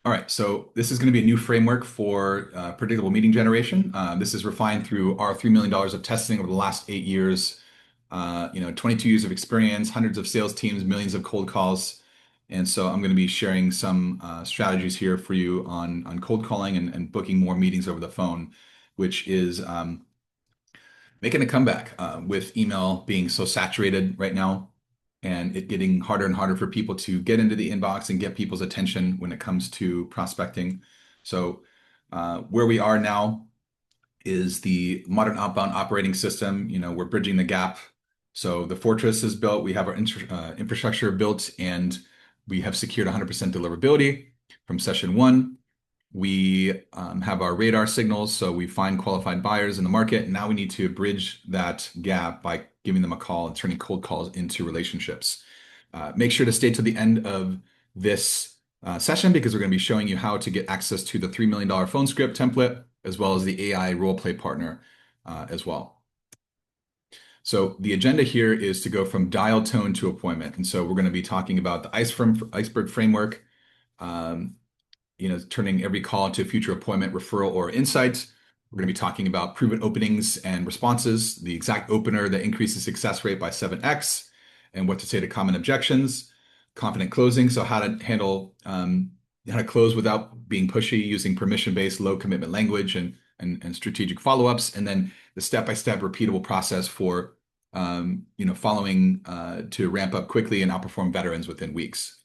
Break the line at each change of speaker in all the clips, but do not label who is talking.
All right, so this is going to be a new framework for predictable meeting generation. This is refined through our $3 million of testing over the last 8 years. 22 years of experience, hundreds of sales teams, millions of cold calls. And so I'm going to be sharing some strategies here for you on cold calling and booking more meetings over the phone, which is making a comeback with email being so saturated right now and it getting harder and harder for people to get into the inbox and get people's attention when it comes to prospecting. So where we are now is the modern outbound operating system. We're bridging the gap. So the fortress is built, we have our infrastructure built, and we have secured 100% deliverability from session one. We have our radar signals, so we find qualified buyers in the market. Now we need to bridge that gap by giving them a call and turning cold calls into relationships. Make sure to stay to the end of this session because we're going to be showing you how to get access to the $3 million phone script template, as well as the AI role play partner as well. So the agenda here is to go from dial tone to appointment. And so we're going to be talking about the iceberg framework, turning every call into a future appointment, referral, or insight. We're going to be talking about proven openings and responses, the exact opener that increases success rate by 7x, and what to say to common objections, confident closing, so how to handle how to close without being pushy using permission-based low commitment language and strategic follow-ups, and then the step-by-step repeatable process for following to ramp up quickly and outperform veterans within weeks.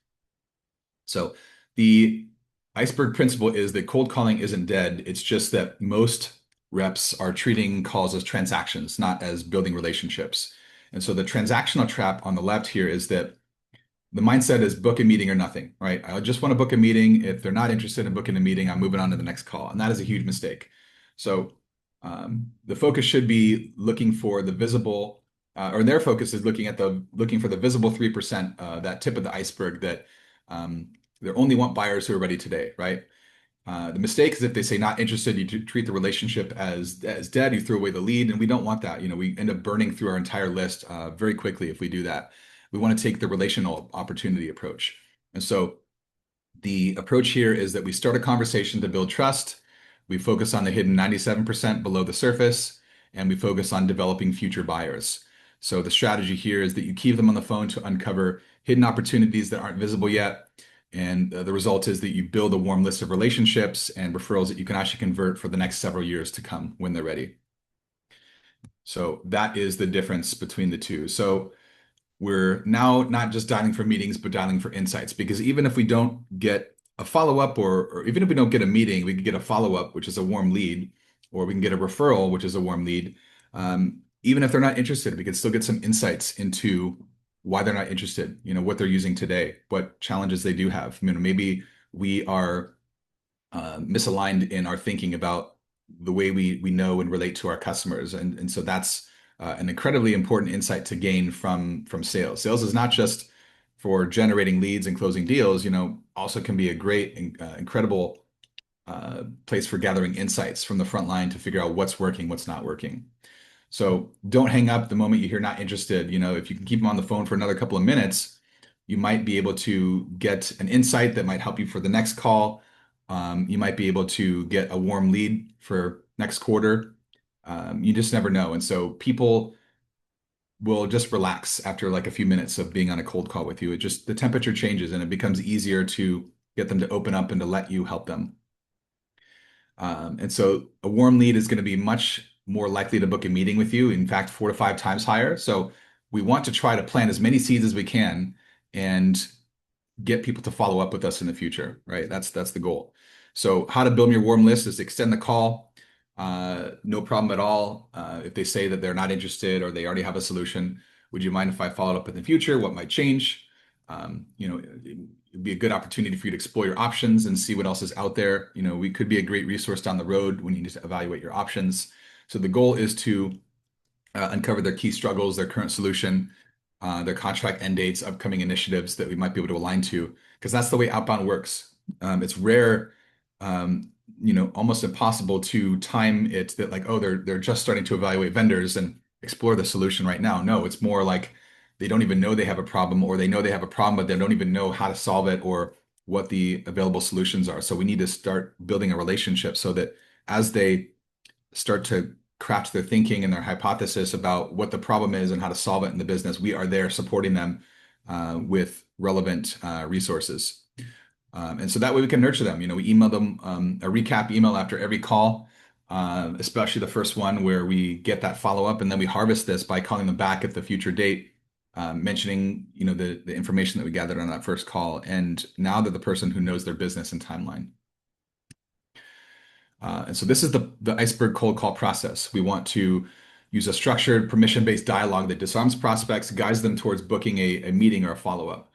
So the iceberg principle is that cold calling isn't dead. It's just that most reps are treating calls as transactions, not as building relationships. And so the transactional trap on the left here is that the mindset is book a meeting or nothing, right? I just want to book a meeting. If they're not interested in booking a meeting, I'm moving on to the next call. And that is a huge mistake. So the focus should be looking for the visible, or their focus is looking for the visible 3%, that tip of the iceberg that they only want buyers who are ready today, right? The mistake is if they say not interested, you treat the relationship as dead, you throw away the lead, and we don't want that. We end up burning through our entire list very quickly if we do that. We want to take the relational opportunity approach. And so the approach here is that we start a conversation to build trust. We focus on the hidden 97% below the surface, and we focus on developing future buyers. So the strategy here is that you keep them on the phone to uncover hidden opportunities that aren't visible yet. And the result is that you build a warm list of relationships and referrals that you can actually convert for the next several years to come when they're ready. So that is the difference between the two. So we're now not just dialing for meetings, but dialing for insights, because even if we don't get a follow-up or even if we don't get a meeting, we can get a follow-up, which is a warm lead, or we can get a referral, which is a warm lead. Even if they're not interested, we can still get some insights into why they're not interested, what they're using today, what challenges they do have. Maybe we are misaligned in our thinking about the way we know and relate to our customers. And so that's an incredibly important insight to gain from sales. Sales is not just for generating leads and closing deals, also can be a great, incredible place for gathering insights from the front line to figure out what's working, what's not working. So don't hang up the moment you hear not interested. If you can keep them on the phone for another couple of minutes, you might be able to get an insight that might help you for the next call. You might be able to get a warm lead for next quarter. You just never know. And so people will just relax after like a few minutes of being on a cold call with you. The temperature changes and it becomes easier to get them to open up and to let you help them. And so a warm lead is going to be much more likely to book a meeting with you. In fact, 4 to 5 times higher. So we want to try to plant as many seeds as we can and get people to follow up with us in the future, right? That's the goal. So how to build your warm list is extend the call. No problem at all. If they say that they're not interested or they already have a solution, would you mind if I followed up in the future? What might change? It'd be a good opportunity for you to explore your options and see what else is out there. We could be a great resource down the road when you need to evaluate your options. So the goal is to uncover their key struggles, their current solution, their contract end dates, upcoming initiatives that we might be able to align to, because that's the way outbound works. It's rare, almost impossible to time it that like, oh, they're just starting to evaluate vendors and explore the solution right now. No, it's more like they don't even know they have a problem, or they know they have a problem, but they don't even know how to solve it, or what the available solutions are. So we need to start building a relationship so that as they start to craft their thinking and their hypothesis about what the problem is and how to solve it in the business, we are there supporting them with relevant resources. And so that way we can nurture them. We email them a recap email after every call, especially the first one where we get that follow up, and then we harvest this by calling them back at the future date, mentioning the information that we gathered on that first call. And now they're the person who knows their business and timeline. And so this is the iceberg cold call process. We want to use a structured, permission-based dialogue that disarms prospects, guides them towards booking a meeting or a follow-up.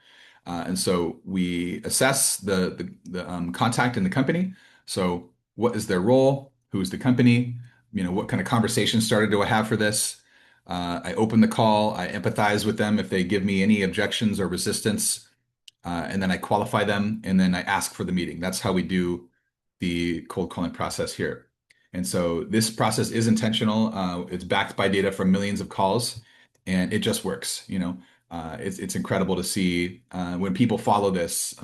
And so we assess the contact in the company. So what is their role? Who's the company? What kind of conversation started do I have for this? I open the call. I empathize with them if they give me any objections or resistance, and then I qualify them, and then I ask for the meeting. That's how we do the cold calling process here. And so this process is intentional. It's backed by data from millions of calls, and it just works. It's incredible to see when people follow this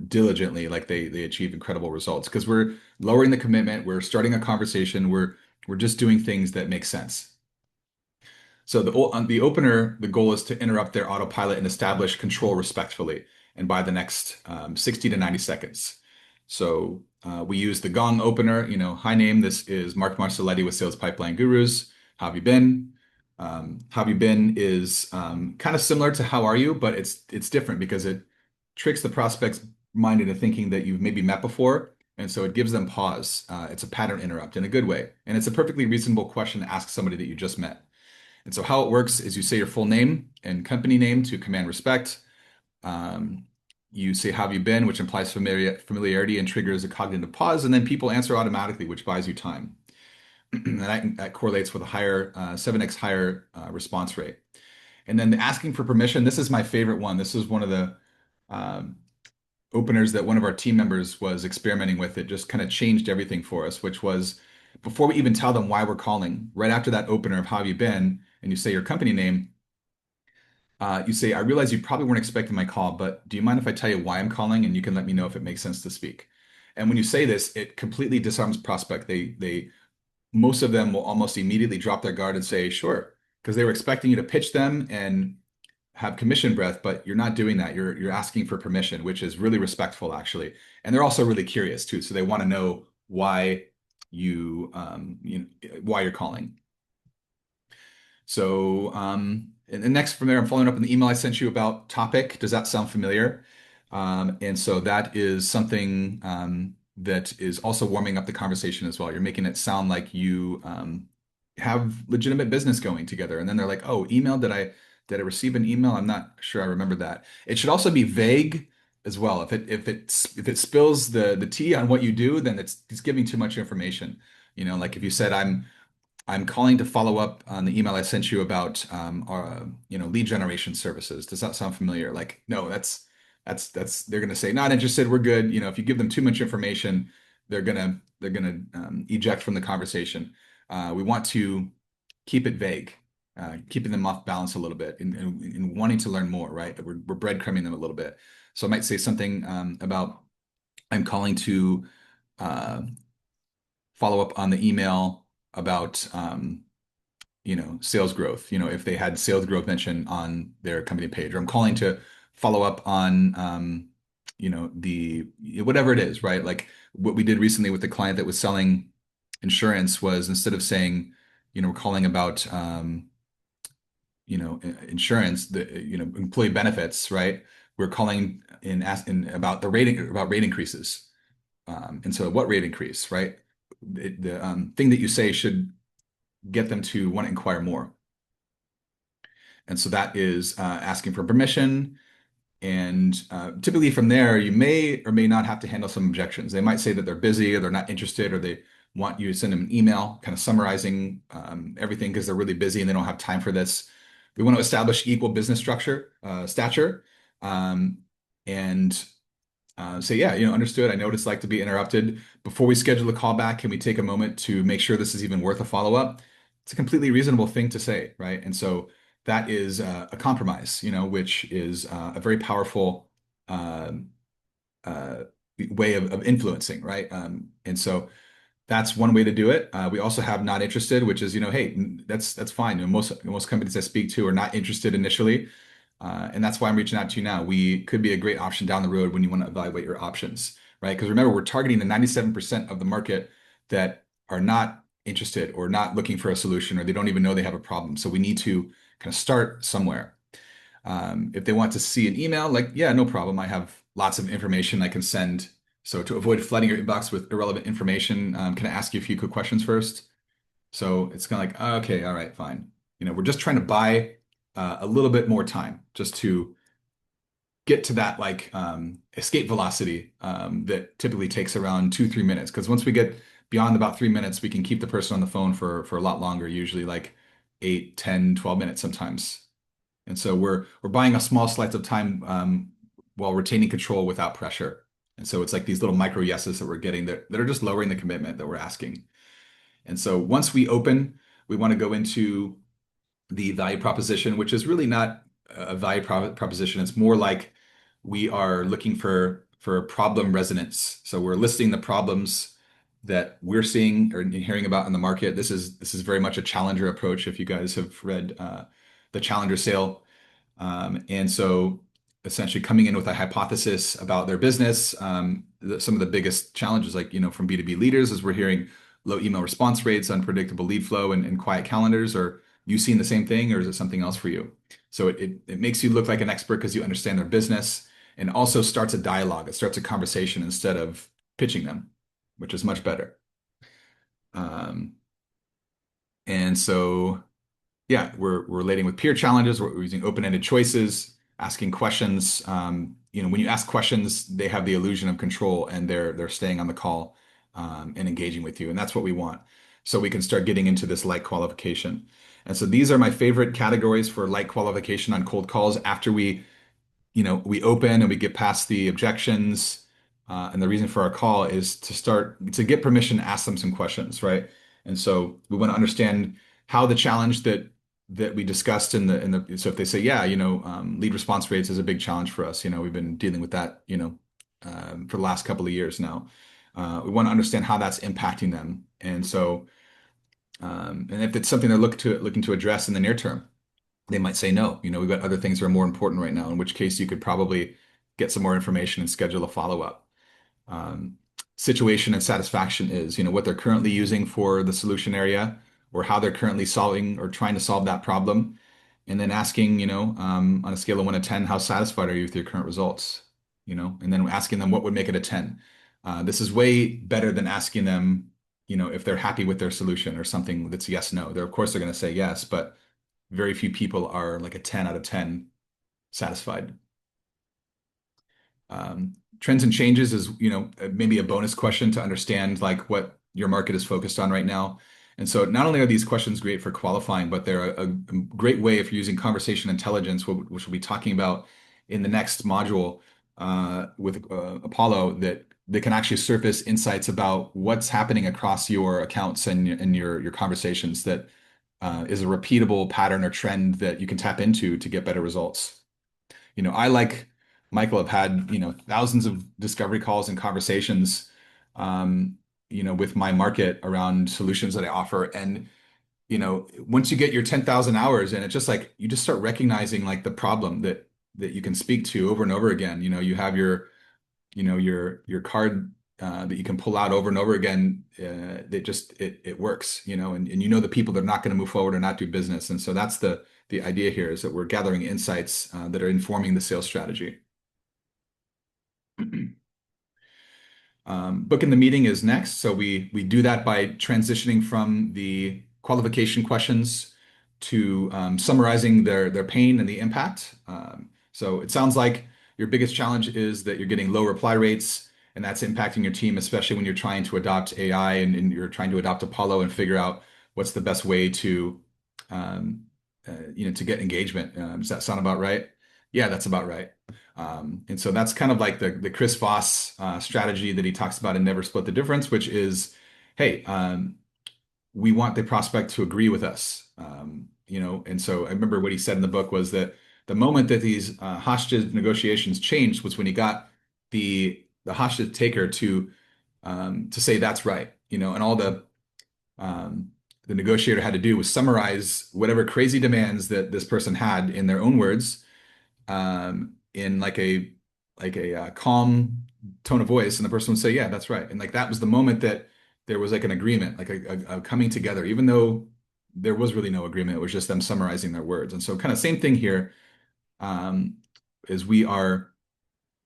diligently, like they achieve incredible results because we're lowering the commitment, we're starting a conversation, we're just doing things that make sense. So on the opener, the goal is to interrupt their autopilot and establish control respectfully, and by the next 60 to 90 seconds. So we use the gong opener. Hi name. This is Mark Marcelletti with Sales Pipeline Gurus. How have you been? How have you been is kind of similar to how are you, but it's different because it tricks the prospect's mind into thinking that you've maybe met before. And so it gives them pause. It's a pattern interrupt in a good way. And it's a perfectly reasonable question to ask somebody that you just met. And so how it works is you say your full name and company name to command respect. You say, how have you been, which implies familiarity and triggers a cognitive pause. And then people answer automatically, which buys you time. And that correlates with a higher 7x higher response rate. And then the asking for permission, this is my favorite one. This is one of the openers that one of our team members was experimenting with. It just kind of changed everything for us, which was before we even tell them why we're calling, right after that opener of how have you been, and you say your company name, you say, I realize you probably weren't expecting my call, but do you mind if I tell you why I'm calling and you can let me know if it makes sense to speak? And when you say this, it completely disarms prospect. Most of them will almost immediately drop their guard and say, sure, because they were expecting you to pitch them and have commission breath, but you're not doing that. You're asking for permission, which is really respectful, actually. And they're also really curious too. So they want to know why why you're calling. So, and next from there, I'm following up on the email I sent you about topic. Does that sound familiar? And so that is something that is also warming up the conversation as well. You're making it sound like you have legitimate business going together. And then they're like, oh, email, did I receive an email? I'm not sure I remember that. It should also be vague as well. If it spills the tea on what you do, then it's giving too much information. Like if you said I'm calling to follow up on the email I sent you about our lead generation services. Does that sound familiar? Like, no, that's they're gonna say not interested. We're good. If you give them too much information, they're gonna eject from the conversation. We want to keep it vague, keeping them off balance a little bit, and wanting to learn more. Right? We're breadcrumbing them a little bit. So I might say something about I'm calling to follow up on the email about sales growth, if they had sales growth mentioned on their company page, or I'm calling to follow up on the whatever it is, right? Like what we did recently with the client that was selling insurance was instead of saying, we're calling about insurance, employee benefits, right? We're calling in asking about rate increases. And so what rate increase, right? The thing that you say should get them to want to inquire more. And so that is asking for permission. And typically from there, you may or may not have to handle some objections. They might say that they're busy or they're not interested, or they want you to send them an email kind of summarizing everything because they're really busy and they don't have time for this. We want to establish equal business stature, and say, yeah, understood. I know what it's like to be interrupted. Before we schedule a call back, can we take a moment to make sure this is even worth a follow-up? It's a completely reasonable thing to say, right? And so that is a compromise, which is a very powerful uh, way of influencing, right? And so that's one way to do it. We also have not interested, which is, hey, that's fine. Most companies I speak to are not interested initially, and that's why I'm reaching out to you now. We could be a great option down the road when you want to evaluate your options, right? Because remember, we're targeting the 97% of the market that are not interested or not looking for a solution, or they don't even know they have a problem. So we need to kind of start somewhere. If they want to see an email, like, yeah, no problem. I have lots of information I can send. So to avoid flooding your inbox with irrelevant information, can I ask you a few quick questions first? So it's kind of like, okay, all right, fine. We're just trying to buy a little bit more time just to get to that like escape velocity that typically takes around 2, 3 minutes. Because once we get beyond about 3 minutes, we can keep the person on the phone for a lot longer, usually like 8, 10, 12 minutes sometimes. And so we're buying a small slice of time while retaining control without pressure. And so it's like these little micro yeses that we're getting that are just lowering the commitment that we're asking. And so once we open, we want to go into the value proposition, which is really not a proposition. It's more like we are looking for problem resonance. So we're listing the problems that we're seeing or hearing about in the market. This is very much a challenger approach. If you guys have read the Challenger Sale, and so essentially coming in with a hypothesis about their business, some of the biggest challenges, like, from B2B leaders, is we're hearing low email response rates, unpredictable lead flow, and quiet calendars. Are you seeing the same thing, or is it something else for you? So it makes you look like an expert because you understand their business, and also starts a dialogue. It starts a conversation instead of pitching them, which is much better. Um, and so yeah, we're relating with peer challenges. We're using open-ended choices, asking questions. When you ask questions, they have the illusion of control, and they're staying on the call and engaging with you, and that's what we want. So we can start getting into this light qualification. And so these are my favorite categories for light qualification on cold calls. After we open and we get past the objections, and the reason for our call is to start to get permission to ask them some questions, right? And so we want to understand how the challenge that we discussed in the so if they say, yeah, lead response rates is a big challenge for us. We've been dealing with that, for the last couple of years now. We want to understand how that's impacting them, and so and if it's something they're looking to address in the near term, they might say no. We've got other things that are more important right now, in which case you could probably get some more information and schedule a follow-up. Um, Situation and satisfaction is, what they're currently using for the solution area, or how they're currently solving or trying to solve that problem. And then asking, on a scale of 1 to 10, how satisfied are you with your current results? And then asking them what would make it a 10. This is way better than asking them, if they're happy with their solution or something that's yes, no. Of course, they're going to say yes, but very few people are like a 10 out of 10 satisfied. Trends and changes is, maybe a bonus question to understand like what your market is focused on right now. And so not only are these questions great for qualifying, but they're a great way if you're using conversation intelligence, which we'll be talking about in the next module with Apollo, that they can actually surface insights about what's happening across your accounts and your conversations that is a repeatable pattern or trend that you can tap into to get better results. I, like Michael, have had, thousands of discovery calls and conversations, with my market around solutions that I offer. And, once you get your 10,000 hours, and it's just like, you just start recognizing like the problem that you can speak to over and over again. You have your card that you can pull out over and over again. That just it works, and the people that are not going to move forward or not do business. And so that's the idea here, is that we're gathering insights that are informing the sales strategy. Booking the meeting is next. So we do that by transitioning from the qualification questions to summarizing their pain and the impact. So it sounds like your biggest challenge is that you're getting low reply rates, and that's impacting your team, especially when you're trying to adopt AI and you're trying to adopt Apollo and figure out what's the best way to to get engagement. Does that sound about right? Yeah, that's about right. And so that's kind of like the Chris Voss strategy that he talks about in Never Split the Difference, which is, hey, we want the prospect to agree with us. And so I remember what he said in the book was that the moment that these hostage negotiations changed was when he got the the hostage taker to say that's right, and all the negotiator had to do was summarize whatever crazy demands that this person had in their own words, in like a calm tone of voice, and the person would say, "Yeah, that's right." And like that was the moment that there was like an agreement, like a coming together, even though there was really no agreement. It was just them summarizing their words. And so, kind of same thing here, um, is we are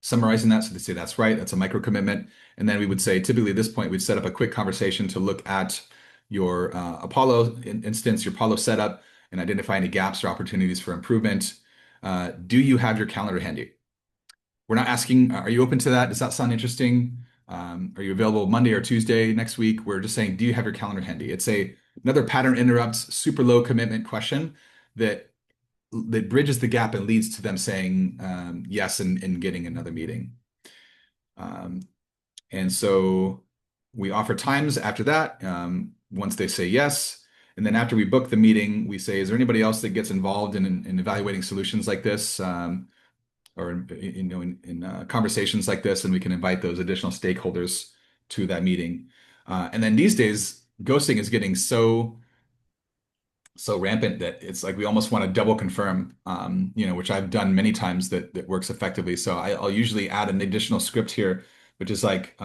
summarizing that. So they say that's right, that's a micro commitment. And then we would say, typically at this point, we'd set up a quick conversation to look at your Apollo instance, your Apollo setup, and identify any gaps or opportunities for improvement. Do you have your calendar handy? We're not asking, are you open to that? Does that sound interesting? Are you available Monday or Tuesday next week? We're just saying, do you have your calendar handy? It's another pattern interrupts, super low commitment question that bridges the gap and leads to them saying yes and getting another meeting. Um, and so we offer times after that, once they say yes. And then after we book the meeting, we say, is there anybody else that gets involved in evaluating solutions like this, or in conversations like this? And we can invite those additional stakeholders to that meeting. And then these days, ghosting is getting so rampant that it's like we almost want to double confirm, which I've done many times that works effectively. So I'll usually add an additional script here, which is like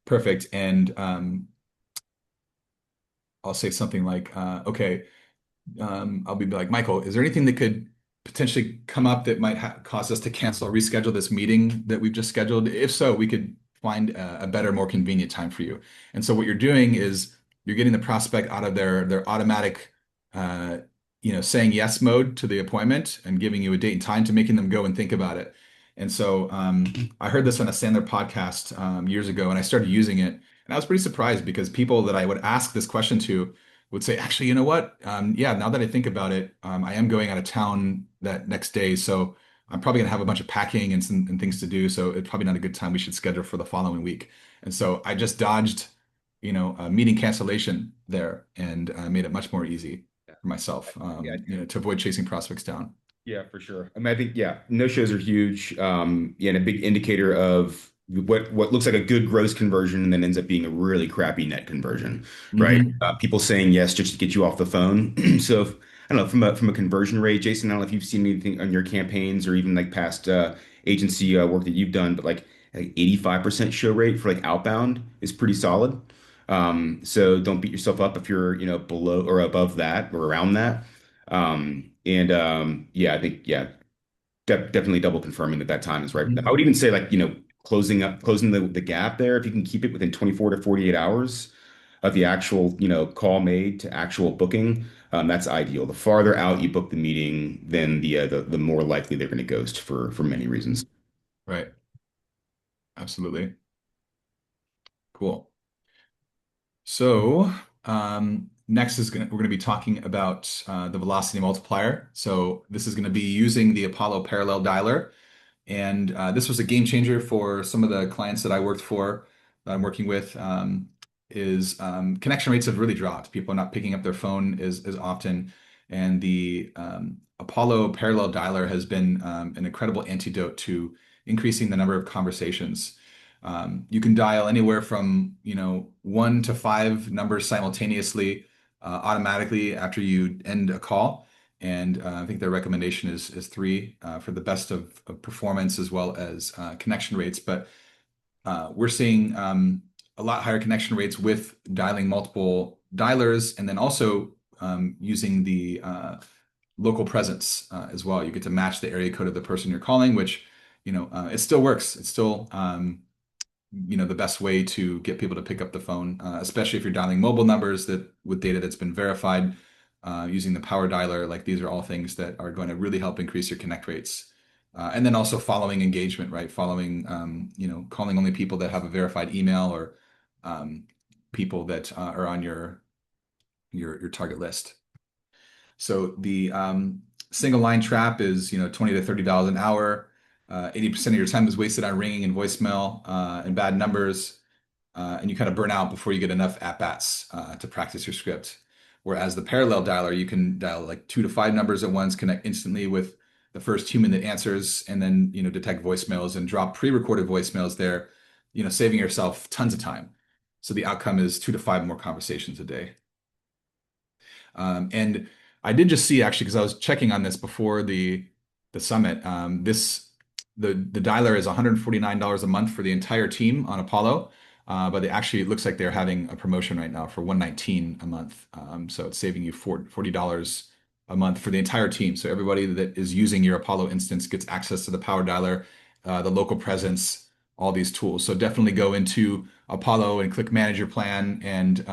perfect. And I'll say something like, okay, I'll be like, Michael, is there anything that could potentially come up that might cause us to cancel or reschedule this meeting that we've just scheduled? If so, we could find a better, more convenient time for you. And so what you're doing is you're getting the prospect out of their automatic, saying yes mode to the appointment and giving you a date and time to making them go and think about it. And so I heard this on a Sandler podcast years ago, and I started using it. And I was pretty surprised because people that I would ask this question to would say, actually, you know what? Yeah, now that I think about it, I am going out of town that next day. So I'm probably gonna have a bunch of packing and things to do. So it's probably not a good time. We should schedule for the following week. And so I just dodged, a meeting cancellation there and made it much more easy for myself,
Yeah,
to avoid chasing prospects down.
yeah, for sure. I mean, I think no shows are huge. Yeah, and a big indicator of what looks like a good gross conversion and then ends up being a really crappy net conversion, right?
Hmm.
People saying yes just to get you off the phone. So I don't know from a conversion rate, Jason. I don't know if you've seen anything on your campaigns or even like past agency work that you've done, but like 85% show rate for like outbound is pretty solid. So don't beat yourself up if you're below or above that or around that. Yeah, I think definitely double confirming that that time is right. I would even say like closing the gap there if you can keep it within 24 to 48 hours of the actual call made to actual booking. That's ideal. The farther out you book the meeting, then the more likely they're going to ghost for many reasons.
Right. Absolutely. Cool. So next we're going to be talking about the velocity multiplier. So this is going to be using the Apollo parallel dialer. And this was a game changer for some of the clients that I worked for, that I'm working with, is connection rates have really dropped. People are not picking up their phone as often. And the Apollo parallel dialer has been an incredible antidote to increasing the number of conversations. You can dial anywhere from, one to five numbers simultaneously, automatically after you end a call. And I think their recommendation is three for the best of performance as well as connection rates. But we're seeing a lot higher connection rates with dialing multiple dialers and then also using the local presence as well. You get to match the area code of the person you're calling, which, it still works. It's still, the best way to get people to pick up the phone, especially if you're dialing mobile numbers that with data that's been verified, using the power dialer. Like these are all things that are going to really help increase your connect rates. And then also following engagement, right? Following, calling only people that have a verified email or um, people that are on your target list. So the single line trap is, 20 to $30 an hour. 80% of your time is wasted on ringing and voicemail and bad numbers, and you kind of burn out before you get enough at-bats to practice your script. Whereas the parallel dialer, you can dial like two to five numbers at once, connect instantly with the first human that answers, and then detect voicemails and drop pre-recorded voicemails there. saving yourself tons of time. So the outcome is 2 to 5 more conversations a day. And I did just see actually, because I was checking on this before the summit, the dialer is $149 a month for the entire team on Apollo. But it looks like they're having a promotion right now for 119 a month. So it's saving you $40 a month for the entire team. So everybody that is using your Apollo instance gets access to the power dialer, the local presence, all these tools. So definitely go into Apollo and click Manage Your Plan and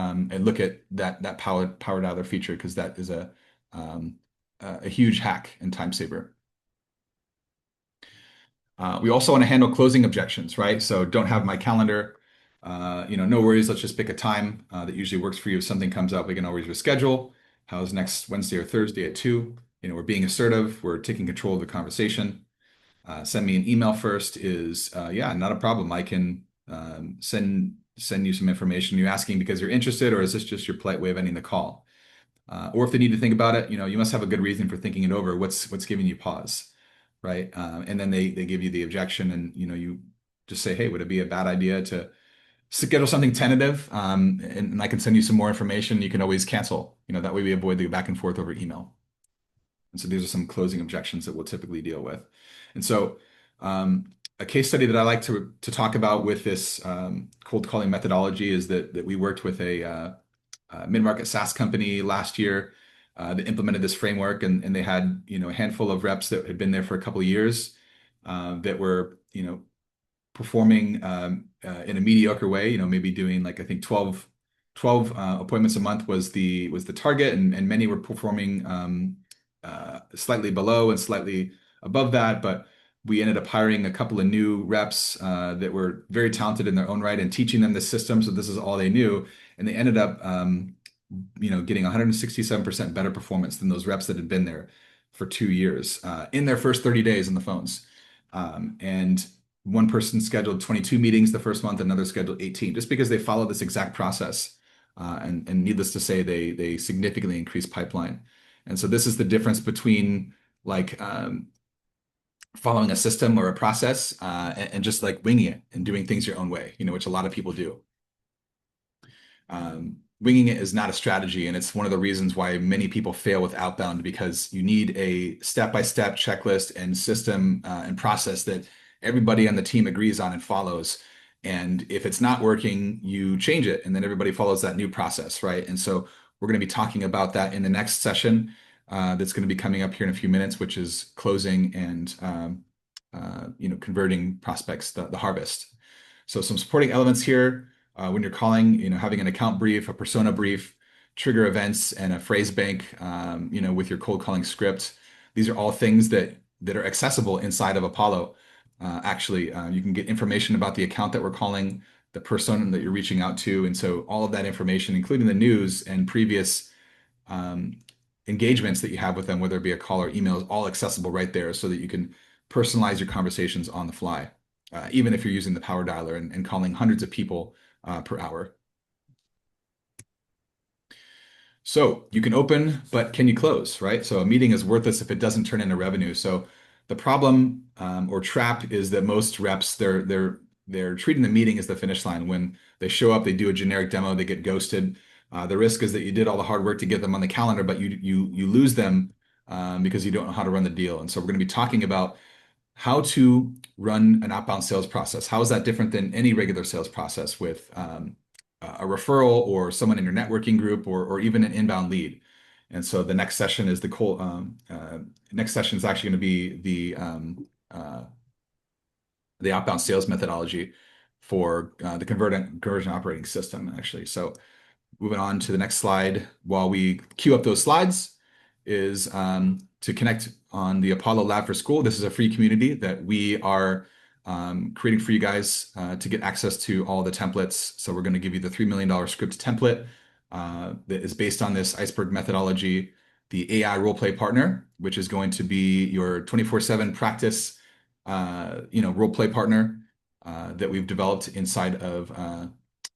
look at that power dialer feature because that is a huge hack and time saver. We also want to handle closing objections, right? So don't have my calendar. No worries. Let's just pick a time that usually works for you. If something comes up, we can always reschedule. How's next Wednesday or Thursday at 2? We're being assertive. We're taking control of the conversation. Send me an email first is, yeah, not a problem. I can send you some information. You asking because you're interested, or is this just your polite way of ending the call? Or if they need to think about it, you must have a good reason for thinking it over. What's giving you pause, right? And then they give you the objection, and you just say, hey, would it be a bad idea to schedule something tentative? And I can send you some more information. You can always cancel. That way we avoid the back and forth over email. And so these are some closing objections that we'll typically deal with. And so a case study that I like to talk about with this cold calling methodology is that we worked with a mid-market SaaS company last year that implemented this framework, and they had a handful of reps that had been there for a couple of years that were performing in a mediocre way, maybe doing like I think 12 appointments a month was the target, and many were performing slightly below and slightly above that. But we ended up hiring a couple of new reps that were very talented in their own right and teaching them the system. So this is all they knew. And they ended up getting 167% better performance than those reps that had been there for 2 years in their first 30 days on the phones. And one person scheduled 22 meetings the first month, another scheduled 18, just because they followed this exact process. And needless to say, they significantly increased pipeline. And so this is the difference between like following a system or a process and just like winging it and doing things your own way, which a lot of people do. Winging it is not a strategy, and it's one of the reasons why many people fail with outbound, because you need a step-by-step checklist and system and process that everybody on the team agrees on and follows. And if it's not working, you change it, and then everybody follows that new process, right? And so we're going to be talking about that in the next session that's going to be coming up here in a few minutes, which is closing and converting prospects, the harvest. So some supporting elements here. When you're calling, having an account brief, a persona brief, trigger events, and a phrase bank, with your cold calling script. These are all things that are accessible inside of Apollo. Actually, you can get information about the account that we're calling, the persona that you're reaching out to. And so all of that information, including the news and previous engagements that you have with them, whether it be a call or email, is all accessible right there so that you can personalize your conversations on the fly, even if you're using the power dialer and calling hundreds of people per hour. So you can open, but can you close, right? So a meeting is worthless if it doesn't turn into revenue. So the problem or trap is that most reps, they're treating the meeting as the finish line. When they show up, they do a generic demo, they get ghosted. The risk is that you did all the hard work to get them on the calendar, but you lose them because you don't know how to run the deal. And so we're going to be talking about how to run an outbound sales process. How is that different than any regular sales process with a referral or someone in your networking group or even an inbound lead? And so the next session is next session is actually going to be the outbound sales methodology for the conversion operating system, actually. So moving on to the next slide, while we queue up those slides, is to connect on the Apollo Lab for School. This is a free community that we are creating for you guys to get access to all the templates. So we're going to give you the $3 million script template that is based on this iceberg methodology, the AI role play partner, which is going to be your 24/7 practice, role play partner that we've developed inside of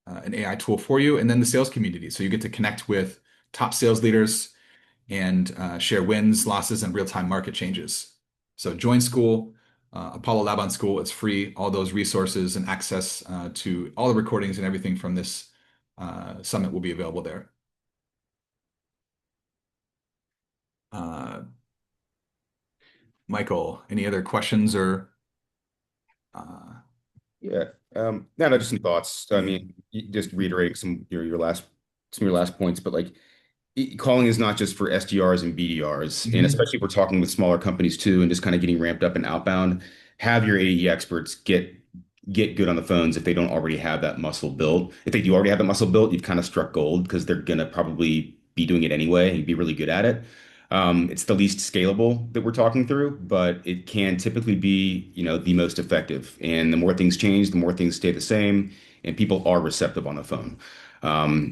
an AI tool for you, and then the sales community. So you get to connect with top sales leaders and share wins, losses, and real-time market changes. So join school, Apollo Lab on School. It's free. All those resources and access to all the recordings and everything from this summit will be available there. Uh, Michael, any other questions or uh,
Yeah. No, no, just some thoughts. I
yeah.
mean, just reiterating some of your last points, but like calling is not just for SDRs and BDRs, and
Mhm.
especially if we're talking with smaller companies too, and just kind of getting ramped up in outbound. Have your AE experts get good on the phones if they don't already have that muscle built. If they do already have that muscle built, you've kind of struck gold because they're gonna probably be doing it anyway and be really good at it. It's the least scalable that we're talking through, but it can typically be, the most effective. And the more things change, the more things stay the same, and people are receptive on the phone.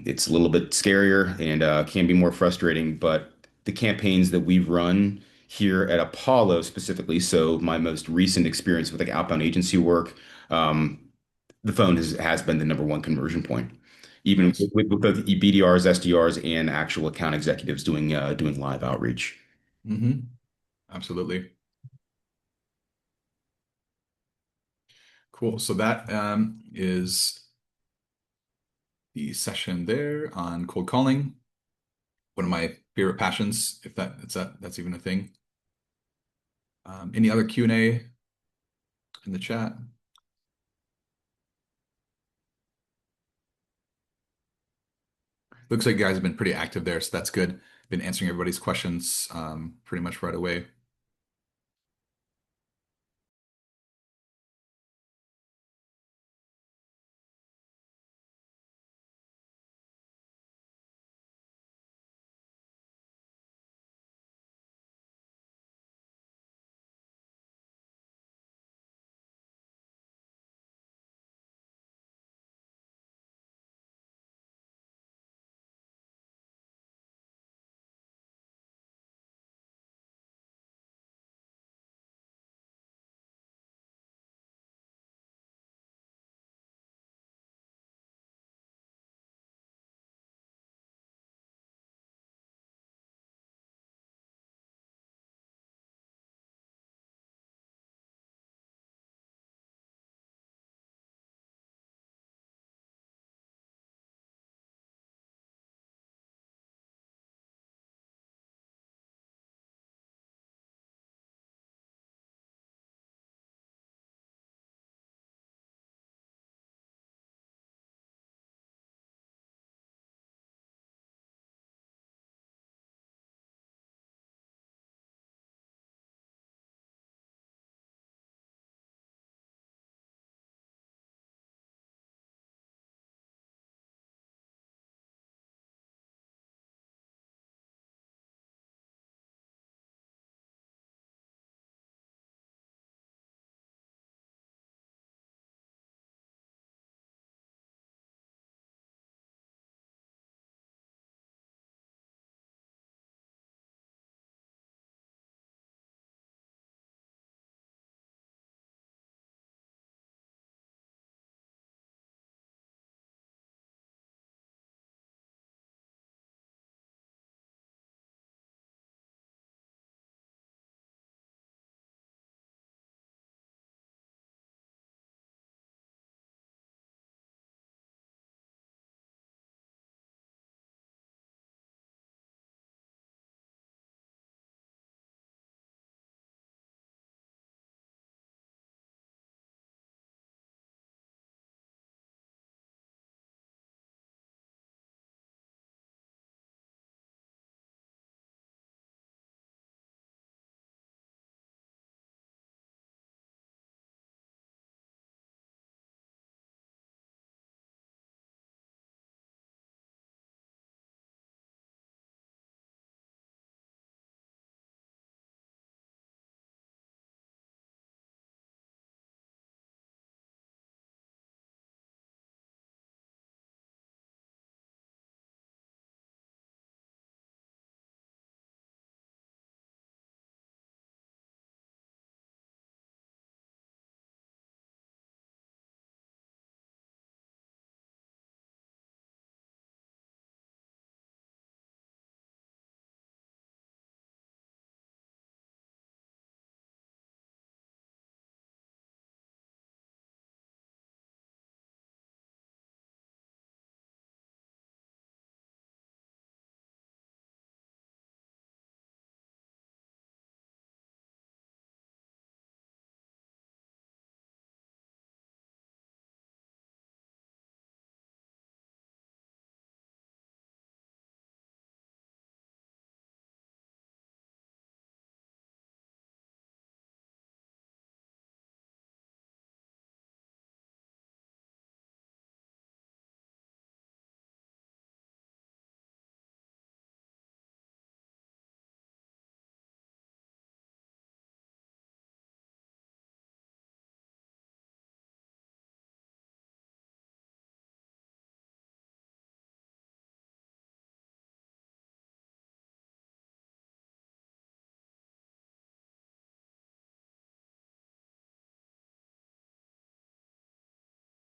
It's a little bit scarier and can be more frustrating, but the campaigns that we've run here at Apollo specifically, so my most recent experience with like outbound agency work, um, the phone has been the number one conversion point, even
Nice.
with both BDRs, SDRs, and actual account executives doing live outreach.
Absolutely. Cool. So that is the session there on cold calling. One of my favorite passions, if that's even a thing. Any other Q&A in the chat? Looks like you guys have been pretty active there, so that's good. Been answering everybody's questions pretty much right away.